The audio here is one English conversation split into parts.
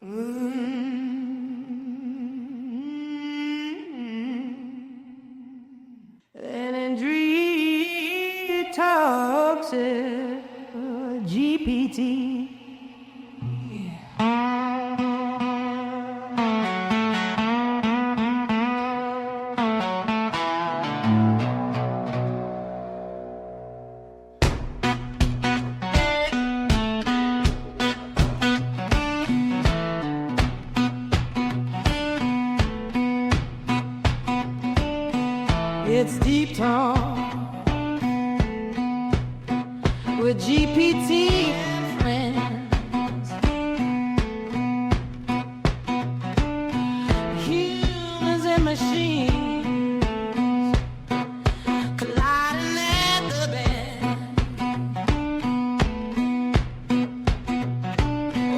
And in dream talks, Jee Pee Tee. It's deep talk with Jee Pee Tee and friends. Humans and machines colliding at the bend.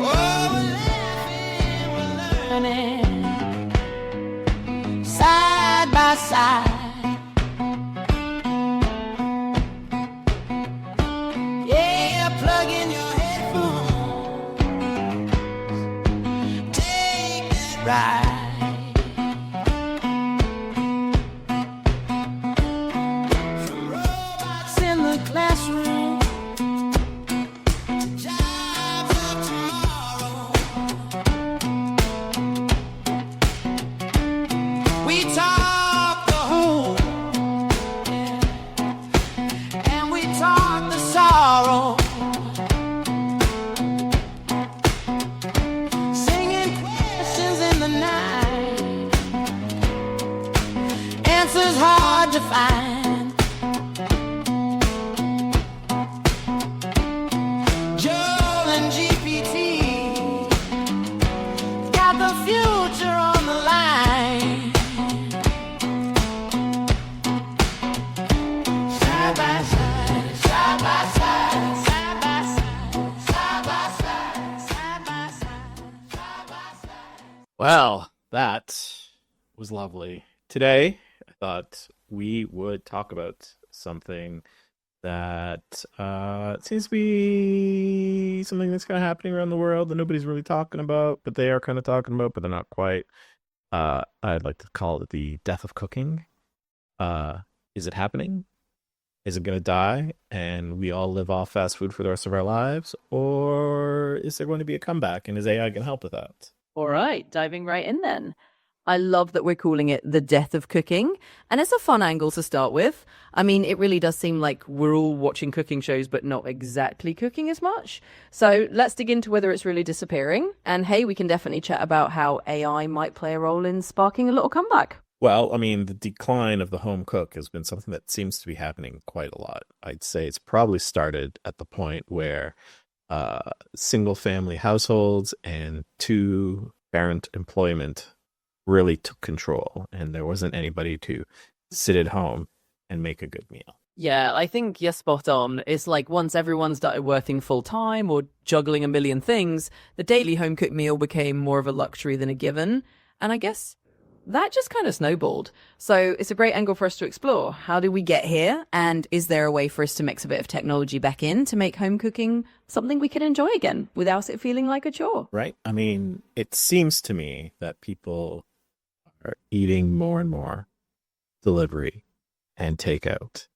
Oh, we're laughing, we're learning, side by side. Plug in your headphones, take that ride. From robots in the classroom to jobs of tomorrow, we talk the home, and we talk the sorrow. Answers hard to find. Joel and Jee Pee Tee got the future on the line. Side by side, side by side, side by side, side by side, side by side, side by side. Well, that was lovely. Today, I thought we would talk about something that seems to be something that's kind of happening around the world that nobody's really talking about, but they are kind of talking about, but they're not quite. I'd like to call it the death of cooking. Is it happening? Is it going to die and we all live off fast food for the rest of our lives? Or is there going to be a comeback, and is AI going to help with that? All right, diving right in then. I love that we're calling it the death of cooking, and it's a fun angle to start with. I mean, it really does seem like we're all watching cooking shows, but not exactly cooking as much. So let's dig into whether it's really disappearing. And hey, we can definitely chat about how AI might play a role in sparking a little comeback. Well, I mean, the decline of the home cook has been something that seems to be happening quite a lot. I'd say it's probably started at the point where single family households and two-parent employment really took control, and there wasn't anybody to sit at home and make a good meal. Yeah, I think you're spot on. It's like once everyone started working full time or juggling a million things, the daily home cooked meal became more of a luxury than a given. And I guess that just kind of snowballed. So it's a great angle for us to explore. How did we get here? And is there a way for us to mix a bit of technology back in to make home cooking something we can enjoy again without it feeling like a chore? Right? I mean, it seems to me that people are eating more and more delivery and takeout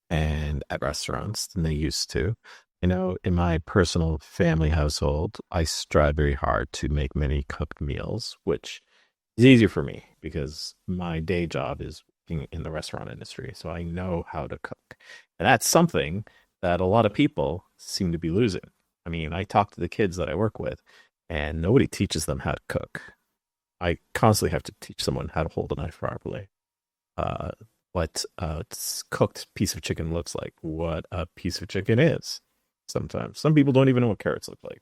and at restaurants than they used to. You know, in my personal family household, I strive very hard to make many cooked meals, which is easier for me because my day job is working in the restaurant industry. So I know how to cook. And that's something that a lot of people seem to be losing. I mean, I talk to the kids that I work with, and nobody teaches them how to cook. I constantly have to teach someone how to hold a knife properly. What a cooked piece of chicken looks like, what a piece of chicken is. Sometimes some people don't even know what carrots look like.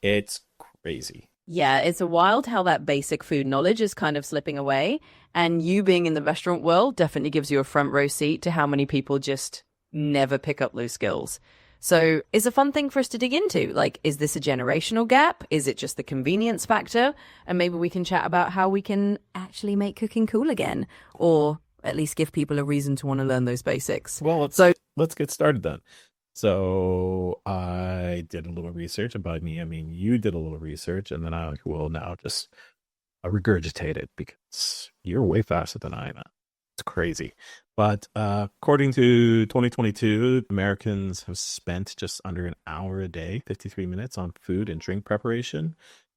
It's crazy. Yeah, it's a wild how that basic food knowledge is kind of slipping away. And you being in the restaurant world definitely gives you a front row seat to how many people just never pick up those skills. So it's a fun thing for us to dig into. Like, is this a generational gap? Is it just the convenience factor? And maybe we can chat about how we can actually make cooking cool again, or at least give people a reason to want to learn those basics. Well, let's get started then. So I did a little research. And by me, I mean you did a little research, and then I will now just regurgitate it because you're way faster than I am. It's crazy. But according to 2022, Americans have spent just under an hour a day, 53 minutes on food and drink preparation.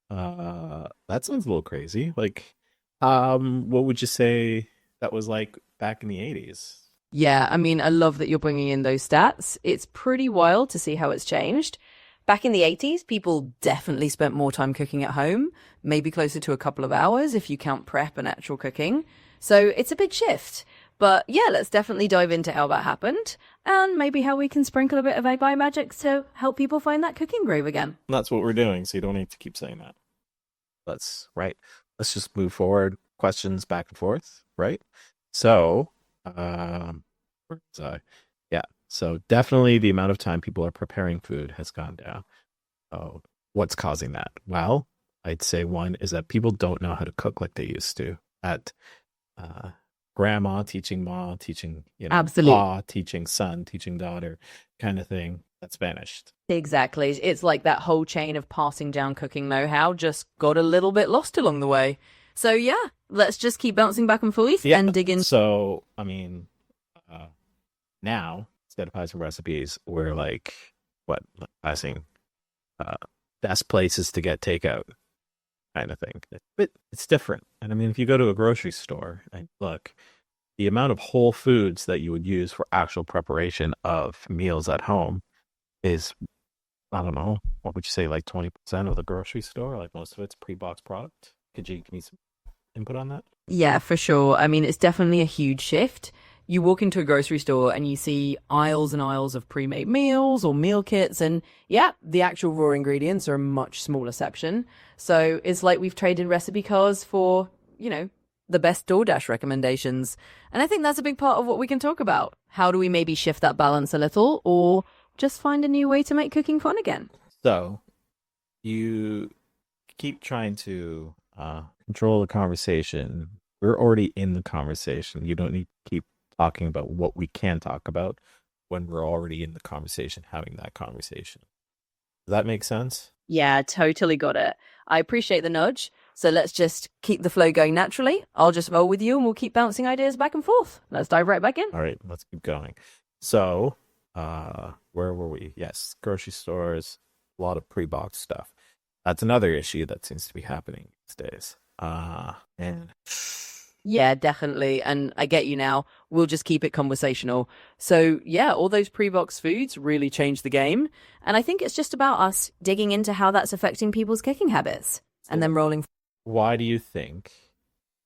That sounds a little crazy. Like, what would you say that was like back in the 80s? Yeah, I mean, I love that you're bringing in those stats. It's pretty wild to see how it's changed. Back in the 80s, people definitely spent more time cooking at home, maybe closer to a couple of hours if you count prep and actual cooking. So it's a big shift. But yeah, let's definitely dive into how that happened and maybe how we can sprinkle a bit of egg by magic to help people find that cooking groove again. That's what we're doing, so you don't need to keep saying that. Right. Let's just move forward. Questions back and forth, right? So, where was I? Yeah. So definitely the amount of time people are preparing food has gone down. Oh, what's causing that? Well, I'd say one is that people don't know how to cook like they used to. At grandma teaching ma, teaching, Absolutely. pa, teaching son, teaching daughter kind of thing. That's vanished. Exactly. It's like that whole chain of passing down cooking know-how just got a little bit lost along the way. So yeah, let's just keep bouncing back and forth and dig in. So, I mean, now, instead of passing recipes, we're like, passing best places to get takeout kind of thing. But it's different. And I mean, if you go to a grocery store and look, the amount of whole foods that you would use for actual preparation of meals at home is, I don't know, what would you say, like 20% of the grocery store? Like most of it's pre-boxed product. Could you give me some input on that? Yeah, for sure. I mean, it's definitely a huge shift. You walk into a grocery store and you see aisles and aisles of pre-made meals or meal kits, and yeah, the actual raw ingredients are a much smaller section. So it's like we've traded recipe cards for, the best DoorDash recommendations. And I think that's a big part of what we can talk about. How do we maybe shift that balance a little, or just find a new way to make cooking fun again? So you keep trying to control the conversation. We're already in the conversation. You don't need to keep talking about what we can talk about when we're already in the conversation, having that conversation. Does that make sense? Yeah, totally got it. I appreciate the nudge. So let's just keep the flow going naturally. I'll just roll with you and we'll keep bouncing ideas back and forth. Let's dive right back in. All right, let's keep going. So, where were we? Yes, grocery stores, a lot of pre-boxed stuff. That's another issue that seems to be happening these days. And yeah, definitely. And I get you now. We'll just keep it conversational. So yeah, all those pre-boxed foods really changed the game. And I think it's just about us digging into how that's affecting people's cooking habits and then rolling. Why do you think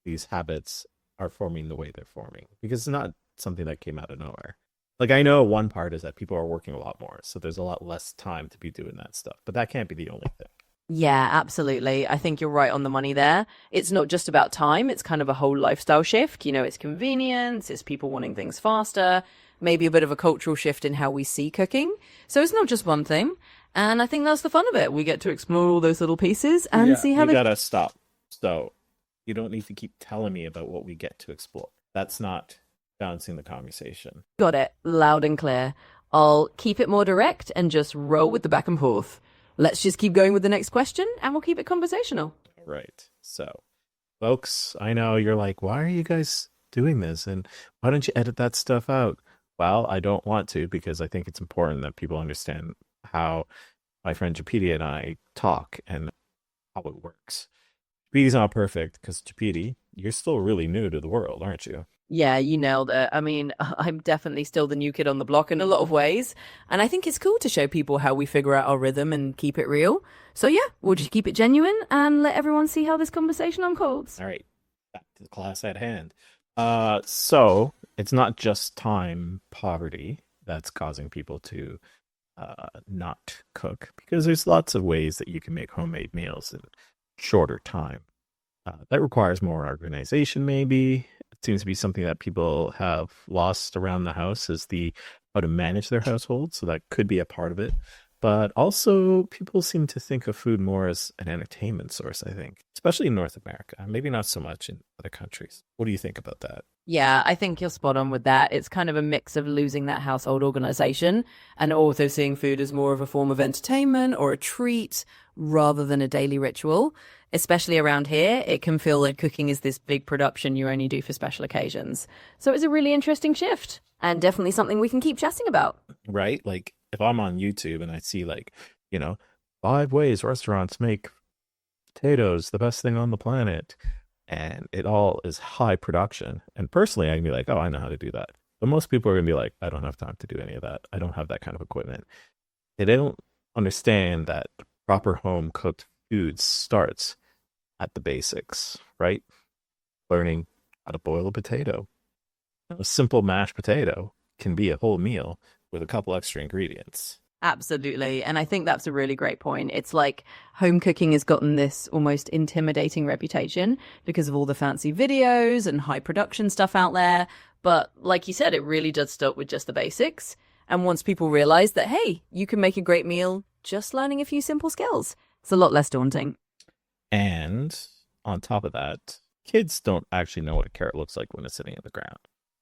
these habits are forming the way they're forming? Because it's not something that came out of nowhere. Like, I know one part is that people are working a lot more, so there's a lot less time to be doing that stuff. But that can't be the only thing. Yeah, absolutely. I think you're right on the money there. It's not just about time. It's kind of a whole lifestyle shift. It's convenience. It's people wanting things faster. Maybe a bit of a cultural shift in how we see cooking. So it's not just one thing. And I think that's the fun of it. We get to explore all those little pieces and see how you gotta stop. So you don't need to keep telling me about what we get to explore. That's not balancing the conversation. Got it. Loud and clear. I'll keep it more direct and just roll with the back and forth. Let's just keep going with the next question and we'll keep it conversational. Right. So, folks, I know you're like, why are you guys doing this? And why don't you edit that stuff out? Well, I don't want to, because I think it's important that people understand how my friend Jee Pee Tee and I talk and how it works. Jee Pee Tee's not perfect because Jee Pee Tee, you're still really new to the world, aren't you? Yeah, you nailed it. I mean, I'm definitely still the new kid on the block in a lot of ways. And I think it's cool to show people how we figure out our rhythm and keep it real. So yeah, we'll just keep it genuine and let everyone see how this conversation unfolds. All right, back to the class at hand. So it's not just time poverty that's causing people to not cook, because there's lots of ways that you can make homemade meals in shorter time. That requires more organization, maybe. It seems to be something that people have lost around the house, is how to manage their household. So that could be a part of it. But also, people seem to think of food more as an entertainment source, I think, especially in North America. Maybe not so much in other countries. What do you think about that? Yeah, I think you're spot on with that. It's kind of a mix of losing that household organization and also seeing food as more of a form of entertainment or a treat rather than a daily ritual. Especially around here, it can feel like cooking is this big production you only do for special occasions. So it's a really interesting shift and definitely something we can keep chatting about. Right? Like, if I'm on YouTube and I see, like, 5 ways restaurants make potatoes the best thing on the planet, and it all is high production. And personally, I'd be like, oh, I know how to do that. But most people are going to be like, I don't have time to do any of that. I don't have that kind of equipment. They don't understand that proper home cooked food starts at the basics, right? Learning how to boil a potato. A simple mashed potato can be a whole meal with a couple extra ingredients. Absolutely. And I think that's a really great point. It's like home cooking has gotten this almost intimidating reputation because of all the fancy videos and high production stuff out there. But like you said, it really does start with just the basics. And once people realize that, hey, you can make a great meal just learning a few simple skills, it's a lot less daunting. And on top of that, kids don't actually know what a carrot looks like when it's sitting in the ground.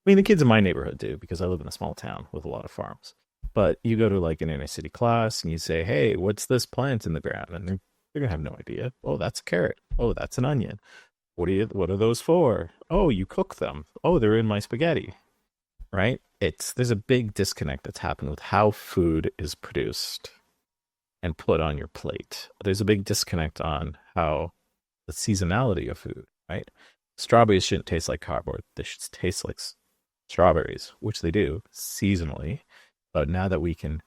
I mean, the kids in my neighborhood do because I live in a small town with a lot of farms. But you go to like an inner city class and you say, hey, what's this plant in the ground? And they're going to have no idea. Oh, that's a carrot. Oh, that's an onion. What are those for? Oh, you cook them. Oh, they're in my spaghetti. Right? There's a big disconnect that's happened with how food is produced and put on your plate. There's a big disconnect on how the seasonality of food, right? Strawberries shouldn't taste like cardboard. They should taste like strawberries, which they do seasonally. But now that we can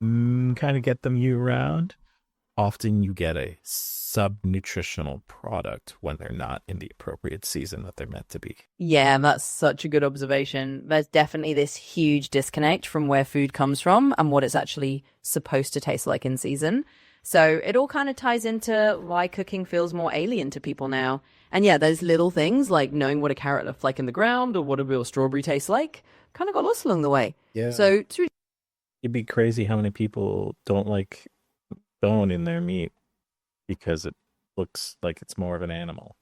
kind of get them year round, often you get a sub-nutritional product when they're not in the appropriate season that they're meant to be. Yeah, that's such a good observation. There's definitely this huge disconnect from where food comes from and what it's actually supposed to taste like in season. So it all kind of ties into why cooking feels more alien to people now. And yeah, those little things like knowing what a carrot looks like in the ground or what a real strawberry tastes like kind of got lost along the way. Yeah. So it's really It'd be crazy how many people don't like bone in their meat because it looks like it's more of an animal,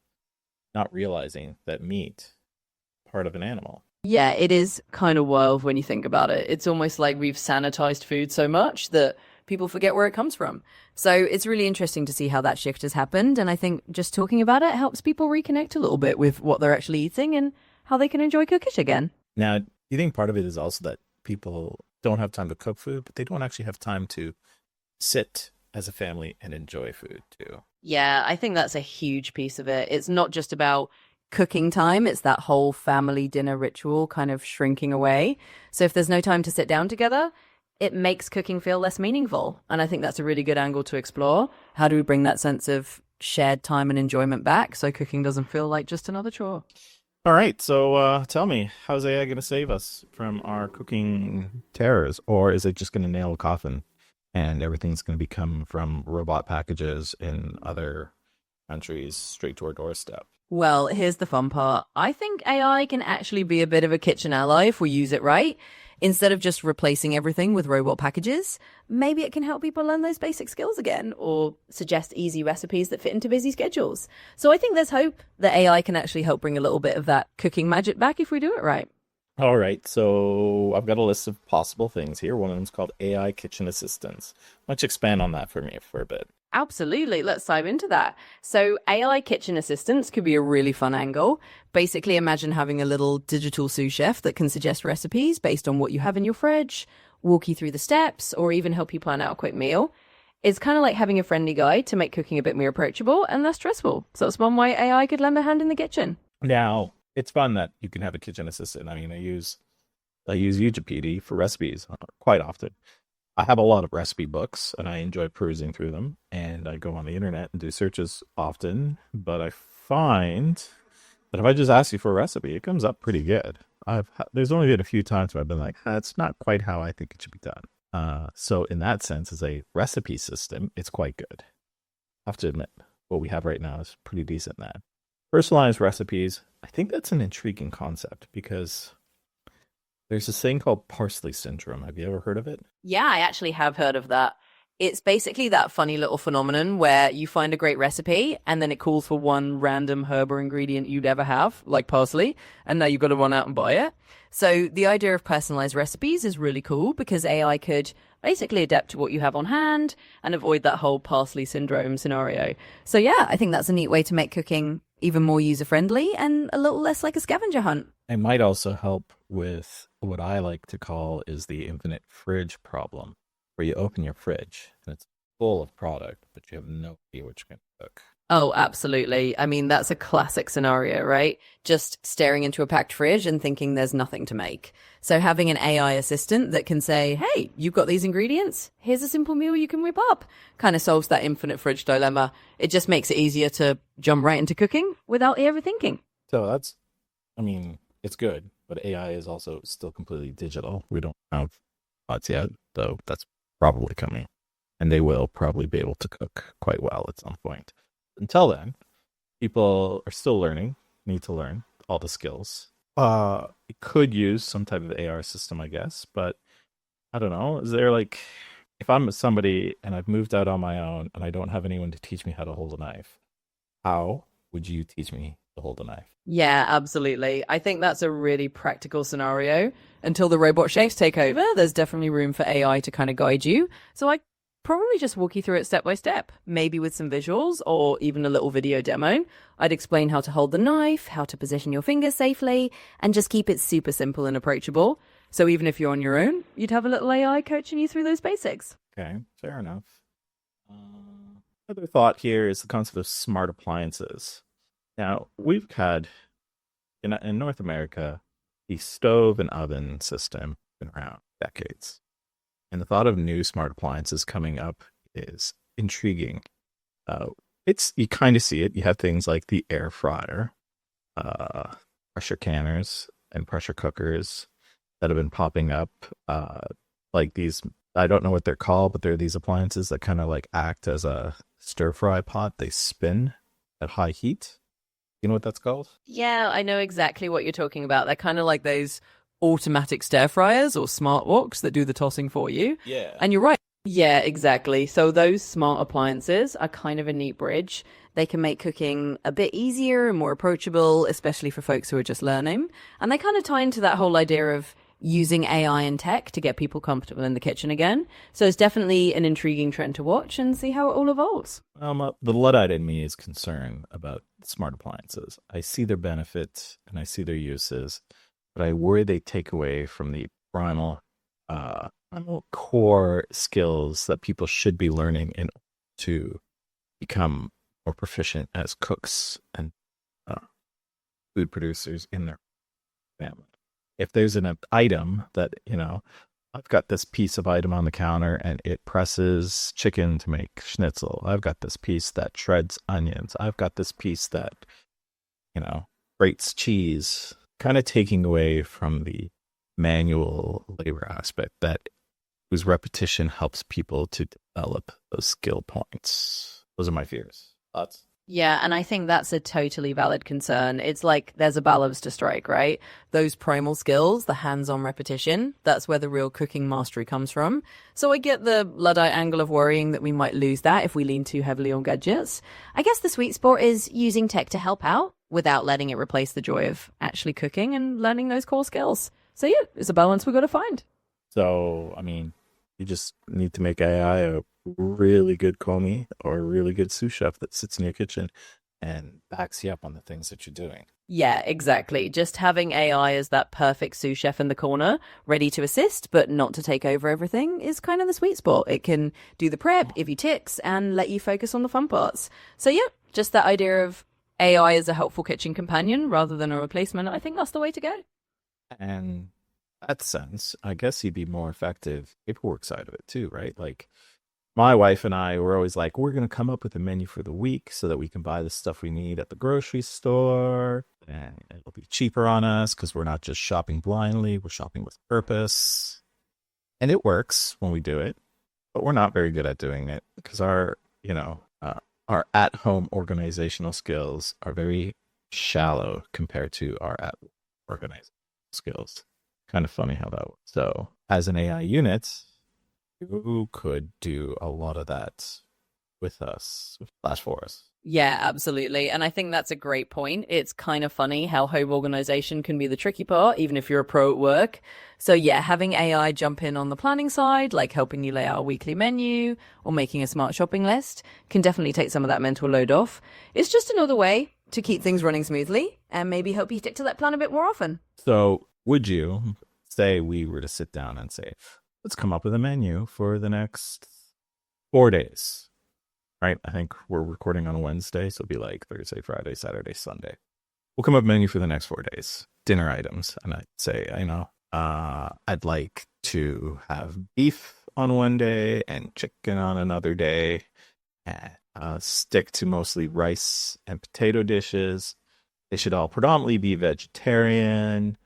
not realizing that meat is part of an animal. Yeah, it is kind of wild when you think about it. It's almost like we've sanitized food so much that people forget where it comes from. So it's really interesting to see how that shift has happened. And I think just talking about it helps people reconnect a little bit with what they're actually eating and how they can enjoy cookish again. Now, do you think part of it is also that people don't have time to cook food, but they don't actually have time to sit as a family and enjoy food too? Yeah, I think that's a huge piece of it. It's not just about cooking time, it's that whole family dinner ritual kind of shrinking away. So if there's no time to sit down together, it makes cooking feel less meaningful. And I think that's a really good angle to explore. How do we bring that sense of shared time and enjoyment back so cooking doesn't feel like just another chore? All right, so tell me, how's AI going to save us from our cooking terrors? Or is it just going to nail a coffin and everything's going to become from robot packages in other countries straight to our doorstep? Well, here's the fun part. I think AI can actually be a bit of a kitchen ally if we use it right. Instead of just replacing everything with robot packages, maybe it can help people learn those basic skills again or suggest easy recipes that fit into busy schedules. So I think there's hope that AI can actually help bring a little bit of that cooking magic back if we do it right. All right, so I've got a list of possible things here. One of them is called AI kitchen assistants. Why don't you expand on that for me for a bit? Absolutely. Let's dive into that. So AI kitchen assistants could be a really fun angle. Basically, imagine having a little digital sous chef that can suggest recipes based on what you have in your fridge, walk you through the steps, or even help you plan out a quick meal. It's kind of like having a friendly guide to make cooking a bit more approachable and less stressful. So it's one way AI could lend a hand in the kitchen. Now, it's fun that you can have a kitchen assistant. I mean, I use Jee Pee Tee for recipes quite often. I have a lot of recipe books and I enjoy perusing through them, and I go on the internet and do searches often, but I find that if I just ask you for a recipe, it comes up pretty good. There's only been a few times where I've been like, that's not quite how I think it should be done. So in that sense, as a recipe system, it's quite good. I have to admit, what we have right now is pretty decent in that. Personalized recipes, I think that's an intriguing concept because there's this thing called parsley syndrome. Have you ever heard of it? Yeah, I actually have heard of that. It's basically that funny little phenomenon where you find a great recipe and then it calls for one random herb or ingredient you'd ever have, like parsley, and now you've got to run out and buy it. So the idea of personalized recipes is really cool because AI could basically adapt to what you have on hand and avoid that whole parsley syndrome scenario. So yeah, I think that's a neat way to make cooking even more user-friendly and a little less like a scavenger hunt. It might also help with what I like to call is the infinite fridge problem, where you open your fridge and it's full of product, but you have no idea what you're going to cook. Oh, absolutely. I mean, that's a classic scenario, right? Just staring into a packed fridge and thinking there's nothing to make. So having an AI assistant that can say, hey, you've got these ingredients. Here's a simple meal you can whip up. Kind of solves that infinite fridge dilemma. It just makes it easier to jump right into cooking without overthinking. So that's, I mean, it's good, but AI is also still completely digital. We don't have pods yet, though that's probably coming. And they will probably be able to cook quite well at some point. Until then, people are still learning, need to learn all the skills. It could use some type of AR system, I guess, but I don't know. Is there like, if I'm somebody and I've moved out on my own and I don't have anyone to teach me how to hold a knife, how would you teach me to hold a knife? Yeah, absolutely. I think that's a really practical scenario. Until the robot chefs take over, there's definitely room for AI to kind of guide you. So I probably just walk you through it step by step, maybe with some visuals or even a little video demo. I'd explain how to hold the knife, how to position your fingers safely, and just keep it super simple and approachable. So even if you're on your own, you'd have a little AI coaching you through those basics. Okay, fair enough. Another thought here is the concept of smart appliances. Now, we've had, in North America, the stove and oven system been around decades. And the thought of new smart appliances coming up is intriguing. You kind of see it. You have things like the air fryer, pressure canners, and pressure cookers that have been popping up. Like these, I don't know what they're called, but they're these appliances that kind of like act as a stir fry pot. They spin at high heat. You know what that's called? Yeah, I know exactly what you're talking about. They're kind of like those automatic stir fryers or smart woks that do the tossing for you. Yeah. And you're right. Yeah, exactly. So those smart appliances are kind of a neat bridge. They can make cooking a bit easier and more approachable, especially for folks who are just learning. And they kind of tie into that whole idea of using AI and tech to get people comfortable in the kitchen again. So it's definitely an intriguing trend to watch and see how it all evolves. The Luddite in me is concerned about smart appliances. I see their benefits and I see their uses, but I worry they take away from the primal core skills that people should be learning in order to become more proficient as cooks and food producers in their family. If there's an item that, I've got this piece of item on the counter and it presses chicken to make schnitzel. I've got this piece that shreds onions. I've got this piece that, grates cheese. Kind of taking away from the manual labor aspect whose repetition helps people to develop those skill points. Those are my fears. Thoughts? Yeah, and I think that's a totally valid concern. It's like there's a balance to strike, right? Those primal skills, the hands-on repetition, that's where the real cooking mastery comes from. So I get the Luddite angle of worrying that we might lose that if we lean too heavily on gadgets. I guess the sweet spot is using tech to help out without letting it replace the joy of actually cooking and learning those core skills. So yeah, it's a balance we've got to find. So, you just need to make AI a really good commis or a really good sous chef that sits in your kitchen and backs you up on the things that you're doing. Yeah, exactly. Just having AI as that perfect sous chef in the corner, ready to assist, but not to take over everything, is kind of the sweet spot. It can do the prep, give you tips, and let you focus on the fun parts. So yeah, just that idea of AI as a helpful kitchen companion rather than a replacement, I think that's the way to go. And in that sense, I guess you'd be more effective paperwork side of it too, right? Like my wife and I were always like, we're going to come up with a menu for the week so that we can buy the stuff we need at the grocery store. And it'll be cheaper on us because we're not just shopping blindly. We're shopping with purpose. And it works when we do it, but we're not very good at doing it because our at-home organizational skills are very shallow compared to our at-work organizational skills. Kind of funny how that works. So as an AI unit, You could do a lot of that with us, Flash for us. Yeah, absolutely. And I think that's a great point. It's kind of funny how home organization can be the tricky part, even if you're a pro at work. So yeah, having AI jump in on the planning side, like helping you lay out a weekly menu or making a smart shopping list, can definitely take some of that mental load off. It's just another way to keep things running smoothly and maybe help you stick to that plan a bit more often. So, would you say we were to sit down and say, let's come up with a menu for the next 4 days? Right? I think we're recording on Wednesday, so it'll be like Thursday, Friday, Saturday, Sunday. We'll come up with a menu for the next 4 days, dinner items. And I'd say, I'd like to have beef on one day and chicken on another day, and stick to mostly rice and potato dishes. They should all predominantly be vegetarian,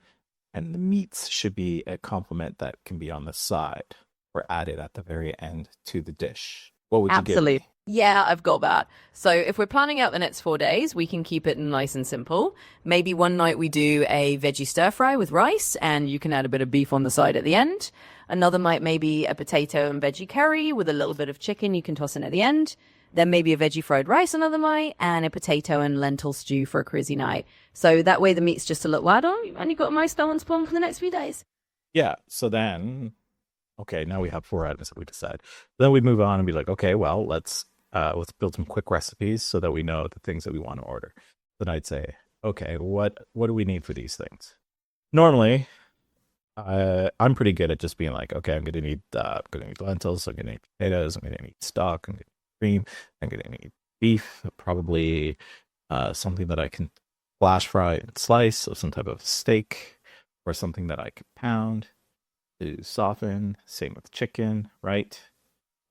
and the meats should be a complement that can be on the side or added at the very end to the dish. What would you give Absolutely. me? Yeah, I've got that. So if we're planning out the next 4 days, we can keep it nice and simple. Maybe one night we do a veggie stir fry with rice and you can add a bit of beef on the side at the end. Another night, maybe a potato and veggie curry with a little bit of chicken you can toss in at the end. Then maybe a veggie fried rice another night and a potato and lentil stew for a crazy night. So that way the meat's just a little add-on and you've got a nice balanced plan for the next few days. Yeah. So then, okay, now we have 4 items that we decide. Then we move on and be like, okay, well, let's build some quick recipes so that we know the things that we want to order. Then I'd say, okay, what do we need for these things? Normally, I'm pretty good at just being like, okay, I'm gonna need lentils, I'm gonna need potatoes, I'm gonna need stock, I'm gonna need cream, I'm gonna need beef, probably something that I can flash fry and slice, so some type of steak, or something that I can pound to soften. Same with chicken, right?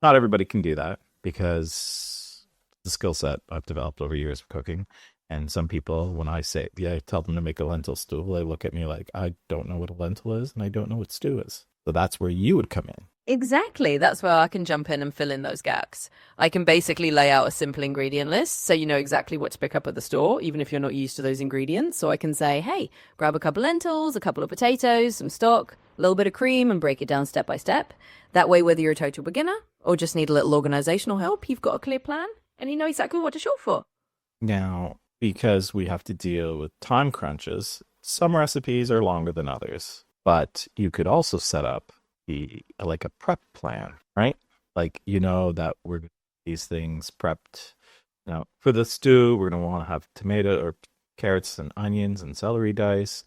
Not everybody can do that because the skill set I've developed over years of cooking. And some people, when I say, I tell them to make a lentil stew, they look at me like, I don't know what a lentil is and I don't know what stew is. So that's where you would come in. Exactly. That's where I can jump in and fill in those gaps. I can basically lay out a simple ingredient list so you know exactly what to pick up at the store, even if you're not used to those ingredients. So I can say, hey, grab a couple of lentils, a couple of potatoes, some stock, a little bit of cream, and break it down step by step. That way, whether you're a total beginner or just need a little organizational help, you've got a clear plan and you know exactly what to shop for. Now, because we have to deal with time crunches, some recipes are longer than others, but you could also set up like a prep plan, right? Like, that we're these things prepped. Now, for the stew, we're going to want to have tomato or carrots and onions and celery diced.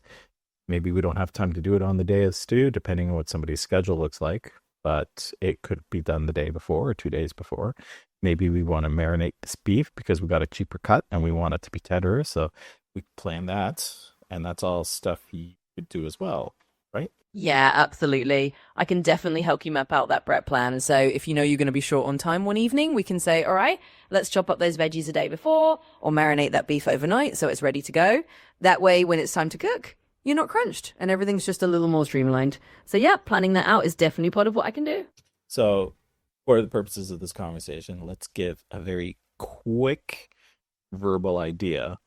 Maybe we don't have time to do it on the day of stew, depending on what somebody's schedule looks like, but it could be done the day before or 2 days before. Maybe we want to marinate this beef because we got a cheaper cut and we want it to be tenderer. So we plan that, and that's all stuff you could do as well, right? Yeah, absolutely. I can definitely help you map out that prep plan. So if you know you're going to be short on time one evening, we can say, all right, let's chop up those veggies a day before or marinate that beef overnight so it's ready to go. That way, when it's time to cook, you're not crunched and everything's just a little more streamlined. So yeah, planning that out is definitely part of what I can do. So for the purposes of this conversation, let's give a very quick verbal idea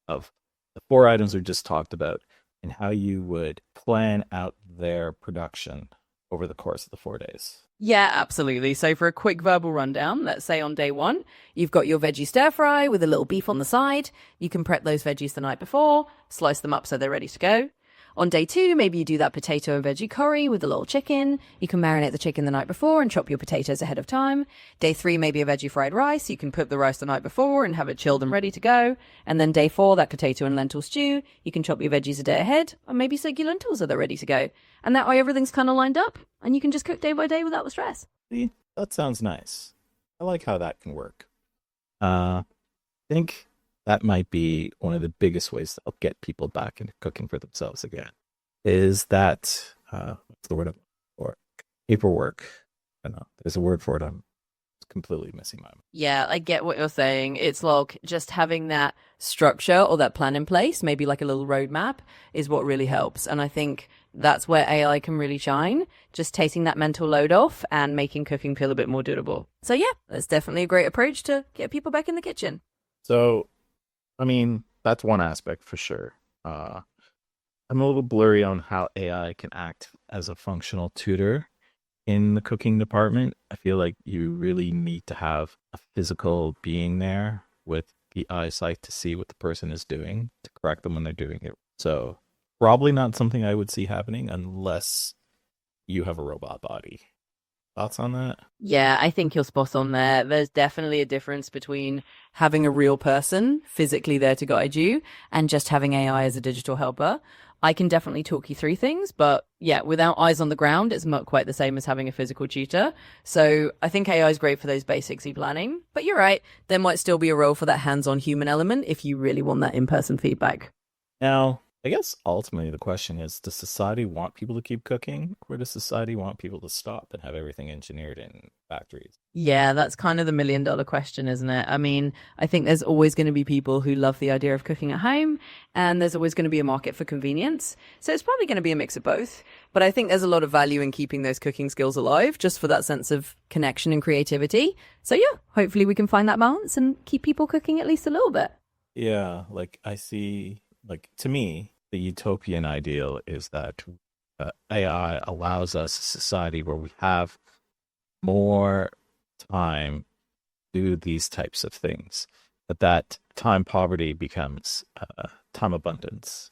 of the 4 items we just talked about and how you would plan out their production over the course of the 4 days. Yeah, absolutely. So for a quick verbal rundown, let's say on day one, you've got your veggie stir fry with a little beef on the side. You can prep those veggies the night before, slice them up so they're ready to go. On day two, maybe you do that potato and veggie curry with a little chicken. You can marinate the chicken the night before and chop your potatoes ahead of time. Day three, maybe a veggie fried rice. You can put the rice the night before and have it chilled and ready to go. And then day four, that potato and lentil stew. You can chop your veggies a day ahead, or maybe soak your lentils so they're ready to go. And that way everything's kind of lined up and you can just cook day by day without the stress. See, that sounds nice. I like how that can work. I think that might be one of the biggest ways that'll get people back into cooking for themselves again. Is that what's the word for paperwork? I don't know. There's a word for it. I'm completely missing my mind. Yeah, I get what you're saying. It's like just having that structure or that plan in place, maybe like a little roadmap, is what really helps. And I think that's where AI can really shine, just taking that mental load off and making cooking feel a bit more doable. So yeah, that's definitely a great approach to get people back in the kitchen. So, I mean, that's one aspect for sure. I'm a little blurry on how AI can act as a functional tutor in the cooking department. I feel like you really need to have a physical being there with the eyesight to see what the person is doing to correct them when they're doing it. So probably not something I would see happening unless you have a robot body. Thoughts on that? Yeah, I think you're spot on there. There's definitely a difference between having a real person physically there to guide you and just having AI as a digital helper. I can definitely talk you through things, but yeah, without eyes on the ground, it's not quite the same as having a physical tutor. So I think AI is great for those basicsy planning, but you're right. There might still be a role for that hands-on human element if you really want that in-person feedback. Now, I guess ultimately the question is, does society want people to keep cooking, or does society want people to stop and have everything engineered in factories? Yeah, that's kind of the million-dollar question, isn't it? I mean, I think there's always going to be people who love the idea of cooking at home, and there's always going to be a market for convenience. So it's probably going to be a mix of both. But I think there's a lot of value in keeping those cooking skills alive, just for that sense of connection and creativity. So yeah, hopefully we can find that balance and keep people cooking at least a little bit. Yeah, like I see, like to me, the utopian ideal is that AI allows us a society where we have more time to do these types of things, but that time poverty becomes time abundance,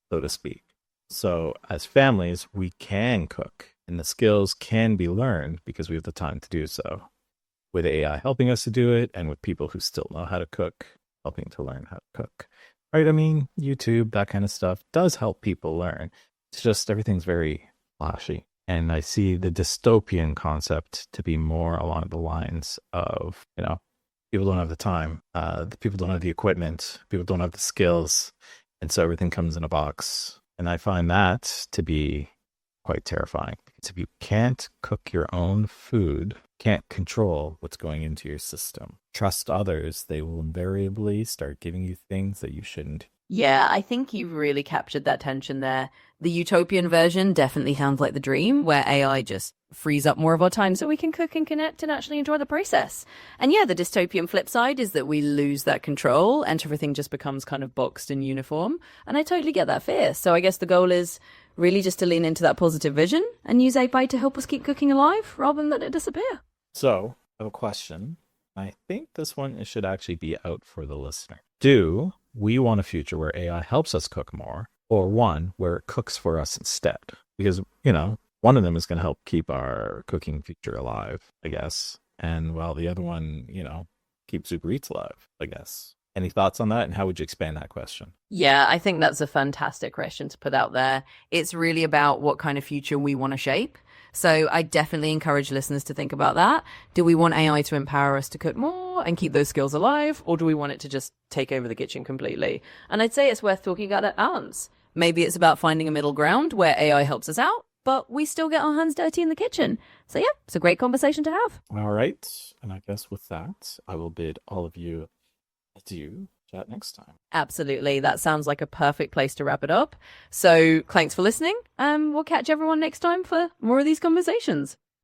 so to speak. So as families, we can cook and the skills can be learned because we have the time to do so. With AI helping us to do it and with people who still know how to cook, helping to learn how to cook. Right? I mean, YouTube, that kind of stuff does help people learn. It's just everything's very flashy. And I see the dystopian concept to be more along the lines of, people don't have the time, the people don't have the equipment, people don't have the skills. And so everything comes in a box. And I find that to be quite terrifying. Because if you can't cook your own food, can't control what's going into your system, trust others, they will invariably start giving you things that you shouldn't. Yeah, I think you've really captured that tension there. The utopian version definitely sounds like the dream, where AI just frees up more of our time so we can cook and connect and actually enjoy the process. And yeah, the dystopian flip side is that we lose that control and everything just becomes kind of boxed and uniform. And I totally get that fear. So I guess the goal is really just to lean into that positive vision and use AI to help us keep cooking alive rather than let it disappear. So I have a question. I think this one should actually be out for the listener. Do we want a future where AI helps us cook more, or one where it cooks for us instead? Because, one of them is going to help keep our cooking future alive, I guess. And while the other one, keeps Uber Eats alive, I guess. Any thoughts on that? And how would you expand that question? Yeah, I think that's a fantastic question to put out there. It's really about what kind of future we want to shape. So I definitely encourage listeners to think about that. Do we want AI to empower us to cook more and keep those skills alive? Or do we want it to just take over the kitchen completely? And I'd say it's worth talking about that balance. Maybe it's about finding a middle ground where AI helps us out, but we still get our hands dirty in the kitchen. So yeah, it's a great conversation to have. All right. And I guess with that, I will bid all of you adieu. Chat next time. Absolutely. That sounds like a perfect place to wrap it up. So thanks for listening. We'll catch everyone next time for more of these conversations.